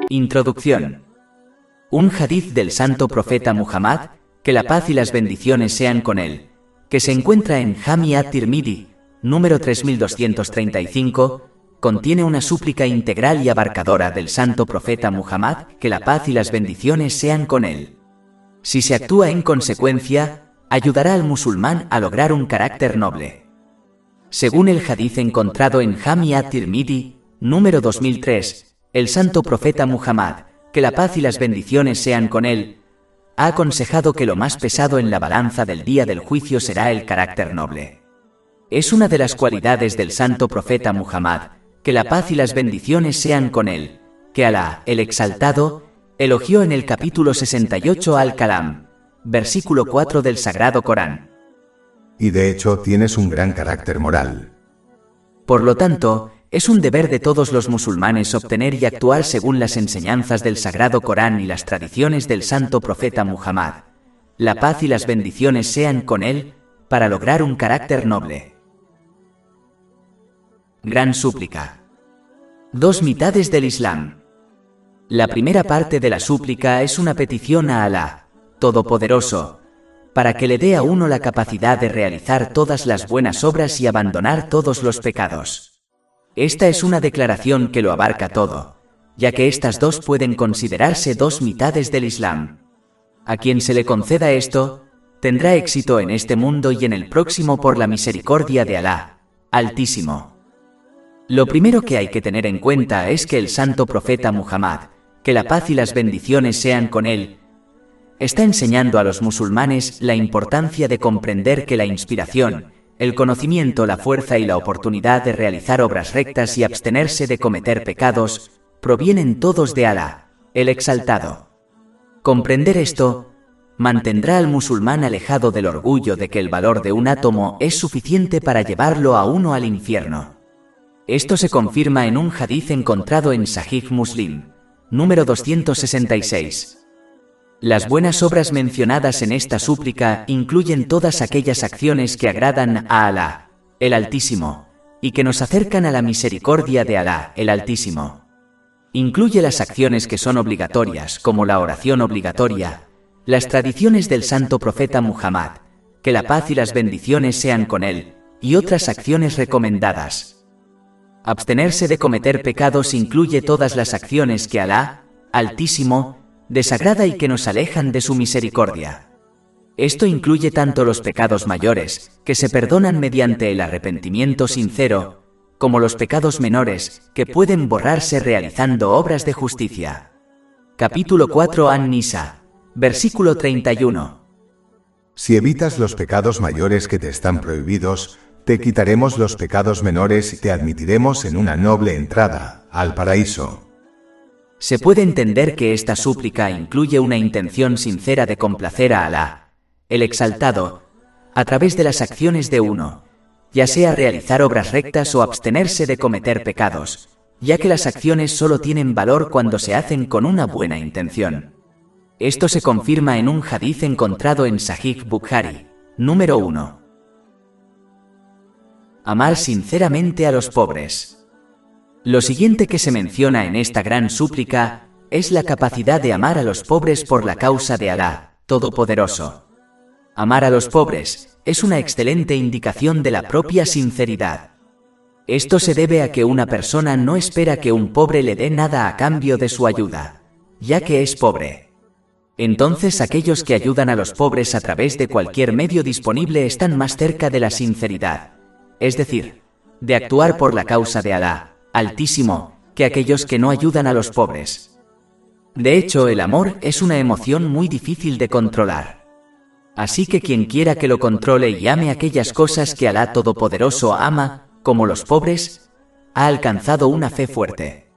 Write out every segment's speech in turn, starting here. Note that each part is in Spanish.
Introducción. Un hadith del santo profeta Muhammad, que la paz y las bendiciones sean con él, que se encuentra en Jami at-Tirmidhi, número 3235, contiene una súplica integral y abarcadora del santo profeta Muhammad, que la paz y las bendiciones sean con él. Si se actúa en consecuencia, ayudará al musulmán a lograr un carácter noble. Según el hadith encontrado en Jami at-Tirmidhi, número 2003, el santo profeta Muhammad, que la paz y las bendiciones sean con él, ha aconsejado que lo más pesado en la balanza del día del juicio será el carácter noble. Es una de las cualidades del santo profeta Muhammad, que la paz y las bendiciones sean con él, que Alá, el exaltado, elogió en el capítulo 68 al-Kalam, versículo 4 del Sagrado Corán. Y de hecho tienes un gran carácter moral. Por lo tanto, es un deber de todos los musulmanes obtener y actuar según las enseñanzas del Sagrado Corán y las tradiciones del santo profeta Muhammad. La paz y las bendiciones sean con él, para lograr un carácter noble. Gran súplica. Dos mitades del Islam. La primera parte de la súplica es una petición a Alá, Todopoderoso, para que le dé a uno la capacidad de realizar todas las buenas obras y abandonar todos los pecados. Esta es una declaración que lo abarca todo, ya que estas dos pueden considerarse dos mitades del Islam. A quien se le conceda esto, tendrá éxito en este mundo y en el próximo por la misericordia de Alá, Altísimo. Lo primero que hay que tener en cuenta es que el santo profeta Muhammad, que la paz y las bendiciones sean con él, está enseñando a los musulmanes la importancia de comprender que la inspiración, el conocimiento, la fuerza y la oportunidad de realizar obras rectas y abstenerse de cometer pecados, provienen todos de Alá, el exaltado. Comprender esto mantendrá al musulmán alejado del orgullo de que el valor de un átomo es suficiente para llevarlo a uno al infierno. Esto se confirma en un hadith encontrado en Sahih Muslim, número 266. Las buenas obras mencionadas en esta súplica incluyen todas aquellas acciones que agradan a Alá, el Altísimo, y que nos acercan a la misericordia de Alá, el Altísimo. Incluye las acciones que son obligatorias, como la oración obligatoria, las tradiciones del santo profeta Muhammad, que la paz y las bendiciones sean con él, y otras acciones recomendadas. Abstenerse de cometer pecados incluye todas las acciones que Alá, Altísimo, desagrada y que nos alejan de su misericordia. Esto incluye tanto los pecados mayores, que se perdonan mediante el arrepentimiento sincero, como los pecados menores, que pueden borrarse realizando obras de justicia. Capítulo 4 An-Nisa, versículo 31. Si evitas los pecados mayores que te están prohibidos, te quitaremos los pecados menores y te admitiremos en una noble entrada al paraíso. Se puede entender que esta súplica incluye una intención sincera de complacer a Alá, el exaltado, a través de las acciones de uno, ya sea realizar obras rectas o abstenerse de cometer pecados, ya que las acciones solo tienen valor cuando se hacen con una buena intención. Esto se confirma en un hadith encontrado en Sahih Bukhari, número 1. Amar sinceramente a los pobres. Lo siguiente que se menciona en esta gran súplica es la capacidad de amar a los pobres por la causa de Alá, Todopoderoso. Amar a los pobres es una excelente indicación de la propia sinceridad. Esto se debe a que una persona no espera que un pobre le dé nada a cambio de su ayuda, ya que es pobre. Entonces aquellos que ayudan a los pobres a través de cualquier medio disponible están más cerca de la sinceridad, es decir, de actuar por la causa de Alá, Altísimo, que aquellos que no ayudan a los pobres. De hecho, el amor es una emoción muy difícil de controlar. Así que quien quiera que lo controle y ame aquellas cosas que Alá Todopoderoso ama, como los pobres, ha alcanzado una fe fuerte.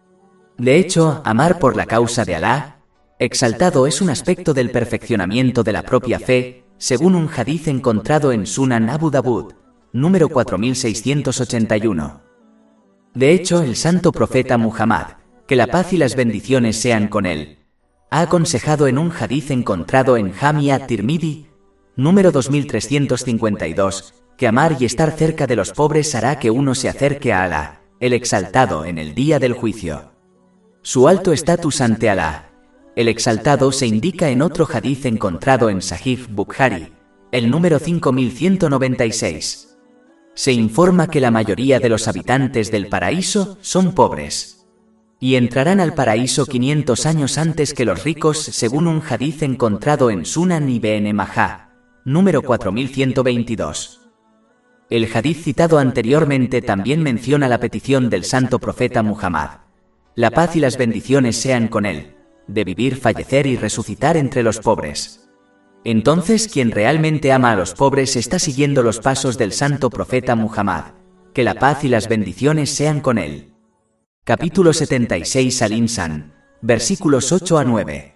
De hecho, amar por la causa de Alá, exaltado, es un aspecto del perfeccionamiento de la propia fe, según un hadith encontrado en Sunan Abu Dawud, número 4681. De hecho, el santo profeta Muhammad, que la paz y las bendiciones sean con él, ha aconsejado en un hadith encontrado en Jami at-Tirmidhi, número 2352, que amar y estar cerca de los pobres hará que uno se acerque a Alá, el exaltado, en el día del juicio. Su alto estatus ante Alá, el exaltado, se indica en otro hadiz encontrado en Sahih Bukhari, el número 5196. Se informa que la mayoría de los habitantes del paraíso son pobres, y entrarán al paraíso 500 años antes que los ricos, según un hadiz encontrado en Sunan Ibn Majah, número 4122. El hadiz citado anteriormente también menciona la petición del santo profeta Muhammad, la paz y las bendiciones sean con él, de vivir, fallecer y resucitar entre los pobres. Entonces, quien realmente ama a los pobres está siguiendo los pasos del santo profeta Muhammad, que la paz y las bendiciones sean con él. Capítulo 76 Al-Insan, versículos 8 a 9.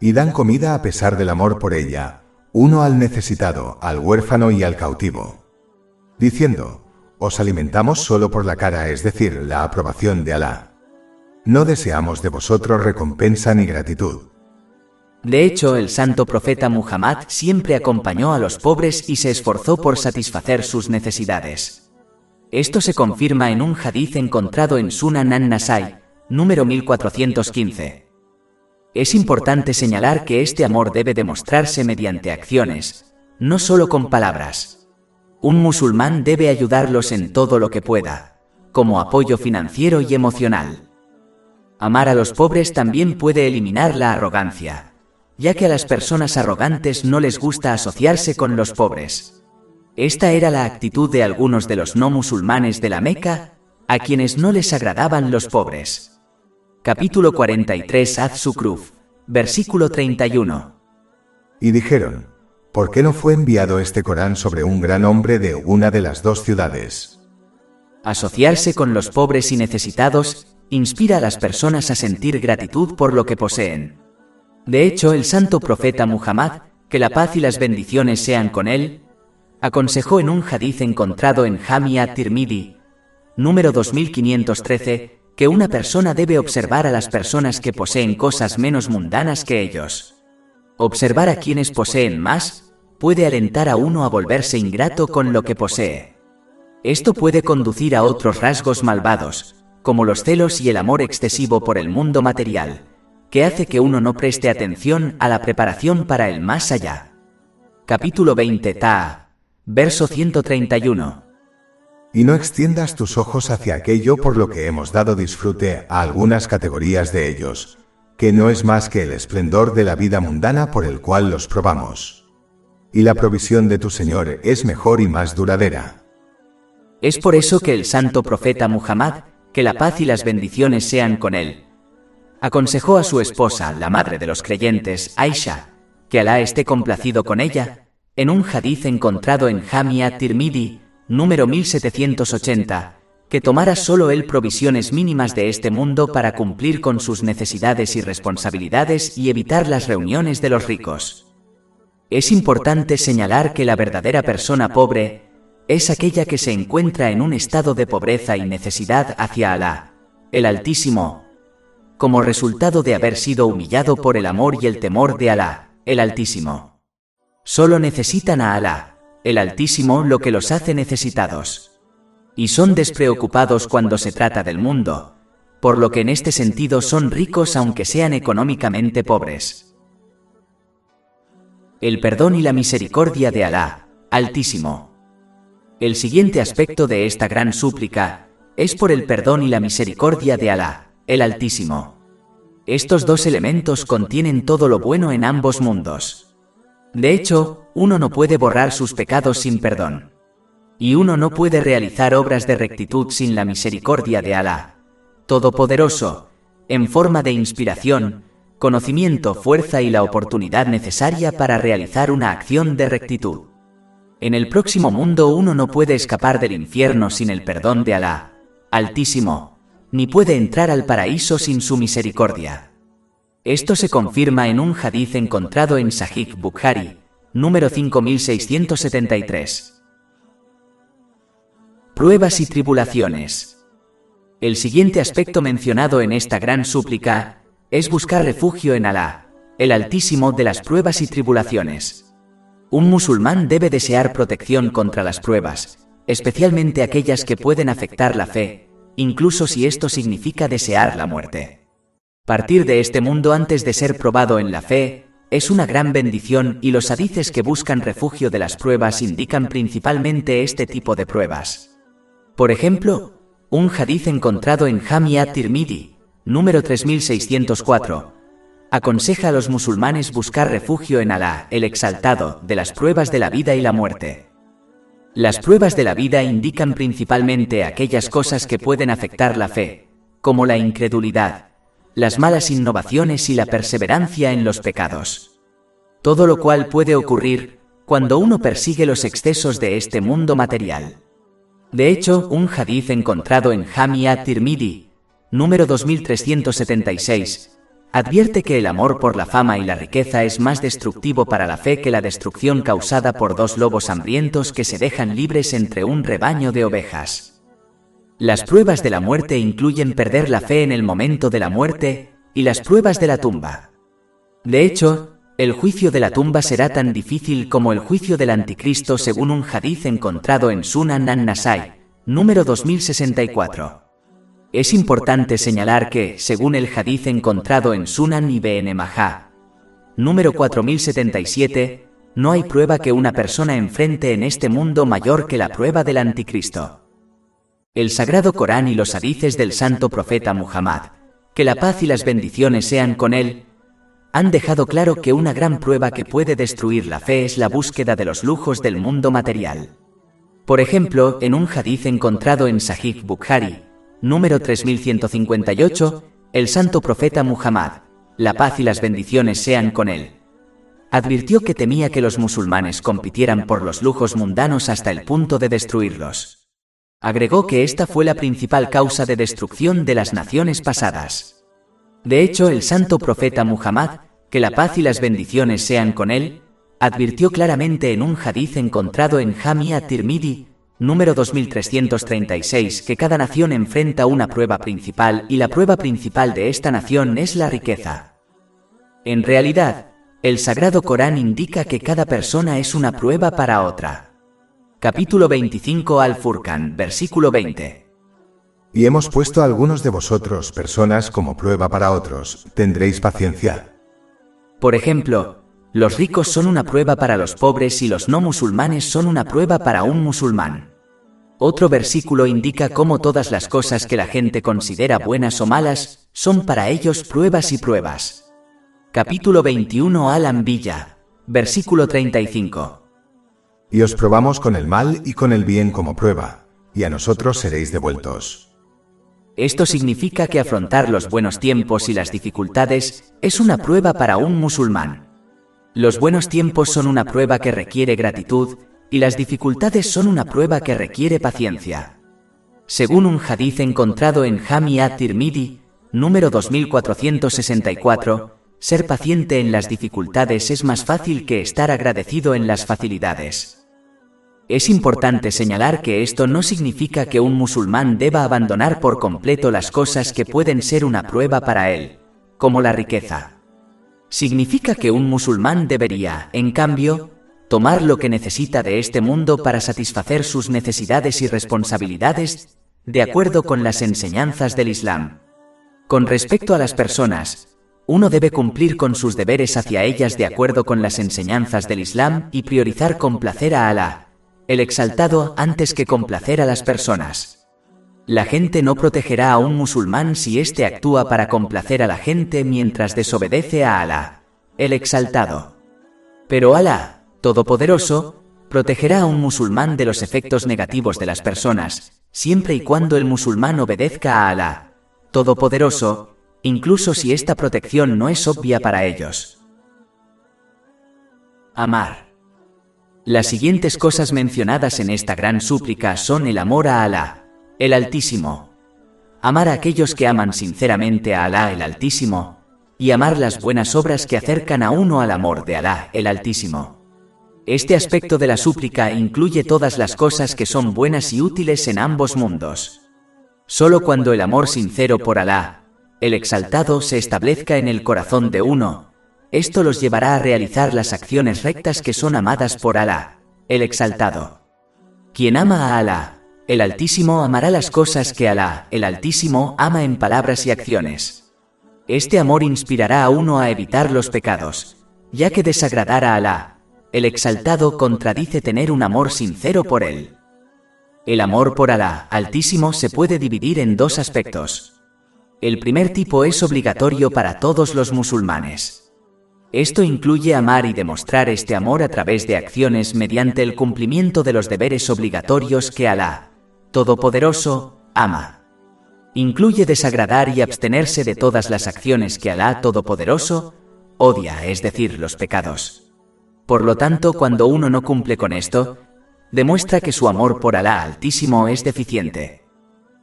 Y dan comida a pesar del amor por ella, uno al necesitado, al huérfano y al cautivo, diciendo: os alimentamos solo por la cara, es decir, la aprobación de Alá. No deseamos de vosotros recompensa ni gratitud. De hecho, el santo profeta Muhammad siempre acompañó a los pobres y se esforzó por satisfacer sus necesidades. Esto se confirma en un hadiz encontrado en Sunan an-Nasai, número 1415. Es importante señalar que este amor debe demostrarse mediante acciones, no solo con palabras. Un musulmán debe ayudarlos en todo lo que pueda, como apoyo financiero y emocional. Amar a los pobres también puede eliminar la arrogancia, ya que a las personas arrogantes no les gusta asociarse con los pobres. Esta era la actitud de algunos de los no musulmanes de la Meca, a quienes no les agradaban los pobres. Capítulo 43 Az-Zukhruf, versículo 31. Y dijeron: ¿por qué no fue enviado este Corán sobre un gran hombre de una de las dos ciudades? Asociarse con los pobres y necesitados inspira a las personas a sentir gratitud por lo que poseen. De hecho, el santo profeta Muhammad, que la paz y las bendiciones sean con él, aconsejó en un hadiz encontrado en Jami at-Tirmidhi, número 2513, que una persona debe observar a las personas que poseen cosas menos mundanas que ellos. Observar a quienes poseen más puede alentar a uno a volverse ingrato con lo que posee. Esto puede conducir a otros rasgos malvados, como los celos y el amor excesivo por el mundo material, que hace que uno no preste atención a la preparación para el más allá. Capítulo 20 Ta'a, verso 131. Y no extiendas tus ojos hacia aquello por lo que hemos dado disfrute a algunas categorías de ellos, que no es más que el esplendor de la vida mundana por el cual los probamos. Y la provisión de tu Señor es mejor y más duradera. Es por eso que el santo profeta Muhammad, que la paz y las bendiciones sean con él, aconsejó a su esposa, la madre de los creyentes, Aisha, que Alá esté complacido con ella, en un hadiz encontrado en Jami at-Tirmidhi, número 1780, que tomara solo él provisiones mínimas de este mundo para cumplir con sus necesidades y responsabilidades y evitar las reuniones de los ricos. Es importante señalar que la verdadera persona pobre es aquella que se encuentra en un estado de pobreza y necesidad hacia Alá, el Altísimo, como resultado de haber sido humillado por el amor y el temor de Alá, el Altísimo. Solo necesitan a Alá, el Altísimo, lo que los hace necesitados. Y son despreocupados cuando se trata del mundo, por lo que en este sentido son ricos aunque sean económicamente pobres. El perdón y la misericordia de Alá, Altísimo. El siguiente aspecto de esta gran súplica es por el perdón y la misericordia de Alá, el Altísimo. Estos dos elementos contienen todo lo bueno en ambos mundos. De hecho, uno no puede borrar sus pecados sin perdón. Y uno no puede realizar obras de rectitud sin la misericordia de Alá, Todopoderoso, en forma de inspiración, conocimiento, fuerza y la oportunidad necesaria para realizar una acción de rectitud. En el próximo mundo uno no puede escapar del infierno sin el perdón de Alá, Altísimo, ni puede entrar al paraíso sin su misericordia. Esto se confirma en un hadiz encontrado en Sahih Bukhari, número 5673. Pruebas y tribulaciones. El siguiente aspecto mencionado en esta gran súplica es buscar refugio en Alá, el Altísimo, de las pruebas y tribulaciones. Un musulmán debe desear protección contra las pruebas, especialmente aquellas que pueden afectar la fe, incluso si esto significa desear la muerte. Partir de este mundo antes de ser probado en la fe es una gran bendición, y los hadices que buscan refugio de las pruebas indican principalmente este tipo de pruebas. Por ejemplo, un hadiz encontrado en Jami at-Tirmidhi, número 3604, aconseja a los musulmanes buscar refugio en Alá, el Exaltado, de las pruebas de la vida y la muerte. Las pruebas de la vida indican principalmente aquellas cosas que pueden afectar la fe, como la incredulidad, las malas innovaciones y la perseverancia en los pecados. Todo lo cual puede ocurrir cuando uno persigue los excesos de este mundo material. De hecho, un hadiz encontrado en Jami at-Tirmidhi, número 2376, advierte que el amor por la fama y la riqueza es más destructivo para la fe que la destrucción causada por dos lobos hambrientos que se dejan libres entre un rebaño de ovejas. Las pruebas de la muerte incluyen perder la fe en el momento de la muerte y las pruebas de la tumba. De hecho, el juicio de la tumba será tan difícil como el juicio del anticristo, según un hadiz encontrado en Sunan an-Nasai, número 2064. Es importante señalar que, según el hadiz encontrado en Sunan Ibn Majah, número 4077, no hay prueba que una persona enfrente en este mundo mayor que la prueba del anticristo. El Sagrado Corán y los hadices del santo profeta Muhammad, que la paz y las bendiciones sean con él, han dejado claro que una gran prueba que puede destruir la fe es la búsqueda de los lujos del mundo material. Por ejemplo, en un hadiz encontrado en Sahih Bukhari, número 3158, el santo profeta Muhammad, la paz y las bendiciones sean con él, advirtió que temía que los musulmanes compitieran por los lujos mundanos hasta el punto de destruirlos. Agregó que esta fue la principal causa de destrucción de las naciones pasadas. De hecho, el santo profeta Muhammad, que la paz y las bendiciones sean con él, advirtió claramente en un hadiz encontrado en Jami at-Tirmidhi, número 2336, que cada nación enfrenta una prueba principal y la prueba principal de esta nación es la riqueza. En realidad, el Sagrado Corán indica que cada persona es una prueba para otra. Capítulo 25 Al-Furqan, versículo 20. Y hemos puesto a algunos de vosotros personas como prueba para otros, tendréis paciencia. Por ejemplo, los ricos son una prueba para los pobres y los no musulmanes son una prueba para un musulmán. Otro versículo indica cómo todas las cosas que la gente considera buenas o malas son para ellos pruebas y pruebas. Capítulo 21 Al-Anbiya, versículo 35. Y os probamos con el mal y con el bien como prueba, y a nosotros seréis devueltos. Esto significa que afrontar los buenos tiempos y las dificultades es una prueba para un musulmán. Los buenos tiempos son una prueba que requiere gratitud, y las dificultades son una prueba que requiere paciencia. Según un hadiz encontrado en Jami at-Tirmidhi, número 2464, ser paciente en las dificultades es más fácil que estar agradecido en las facilidades. Es importante señalar que esto no significa que un musulmán deba abandonar por completo las cosas que pueden ser una prueba para él, como la riqueza. Significa que un musulmán debería, en cambio, tomar lo que necesita de este mundo para satisfacer sus necesidades y responsabilidades, de acuerdo con las enseñanzas del Islam. Con respecto a las personas, uno debe cumplir con sus deberes hacia ellas de acuerdo con las enseñanzas del Islam y priorizar complacer a Alá, el Exaltado, antes que complacer a las personas. La gente no protegerá a un musulmán si éste actúa para complacer a la gente mientras desobedece a Alá, el Exaltado. Pero Alá, Todopoderoso, protegerá a un musulmán de los efectos negativos de las personas, siempre y cuando el musulmán obedezca a Alá, Todopoderoso, incluso si esta protección no es obvia para ellos. Amar. Las siguientes cosas mencionadas en esta gran súplica son el amor a Alá, el Altísimo, amar a aquellos que aman sinceramente a Alá el Altísimo, y amar las buenas obras que acercan a uno al amor de Alá el Altísimo. Este aspecto de la súplica incluye todas las cosas que son buenas y útiles en ambos mundos. Solo cuando el amor sincero por Alá, el Exaltado, se establezca en el corazón de uno, esto los llevará a realizar las acciones rectas que son amadas por Alá, el Exaltado. Quien ama a Alá, el Altísimo, amará las cosas que Alá, el Altísimo, ama en palabras y acciones. Este amor inspirará a uno a evitar los pecados, ya que desagradar a Alá, el Exaltado, contradice tener un amor sincero por Él. El amor por Alá Altísimo se puede dividir en dos aspectos. El primer tipo es obligatorio para todos los musulmanes. Esto incluye amar y demostrar este amor a través de acciones mediante el cumplimiento de los deberes obligatorios que Alá, Todopoderoso, ama. Incluye desagradar y abstenerse de todas las acciones que Alá Todopoderoso odia, es decir, los pecados. Por lo tanto, cuando uno no cumple con esto, demuestra que su amor por Alá Altísimo es deficiente.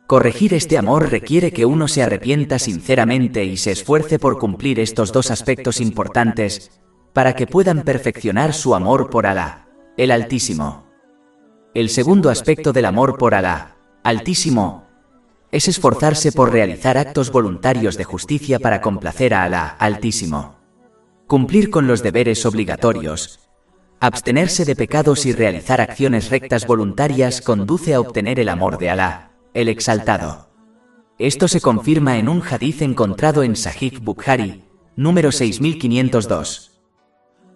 Corregir este amor requiere que uno se arrepienta sinceramente y se esfuerce por cumplir estos dos aspectos importantes para que puedan perfeccionar su amor por Alá, el Altísimo. El segundo aspecto del amor por Alá Altísimo es esforzarse por realizar actos voluntarios de justicia para complacer a Alá Altísimo. Cumplir con los deberes obligatorios, abstenerse de pecados y realizar acciones rectas voluntarias conduce a obtener el amor de Alá, el Exaltado. Esto se confirma en un hadiz encontrado en Sahih Bukhari, número 6502.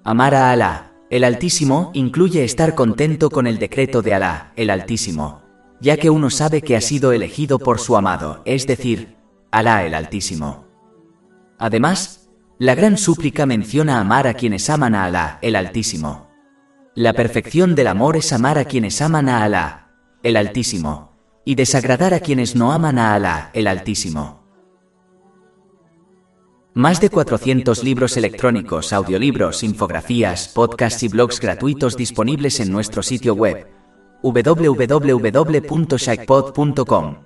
Amar a Alá, el Altísimo, incluye estar contento con el decreto de Alá, el Altísimo, ya que uno sabe que ha sido elegido por su amado, es decir, Alá el Altísimo. Además, la gran súplica menciona amar a quienes aman a Alá, el Altísimo. La perfección del amor es amar a quienes aman a Alá, el Altísimo, y desagradar a quienes no aman a Alá, el Altísimo. Más de 400 libros electrónicos, audiolibros, infografías, podcasts y blogs gratuitos disponibles en nuestro sitio web www.shaikpod.com.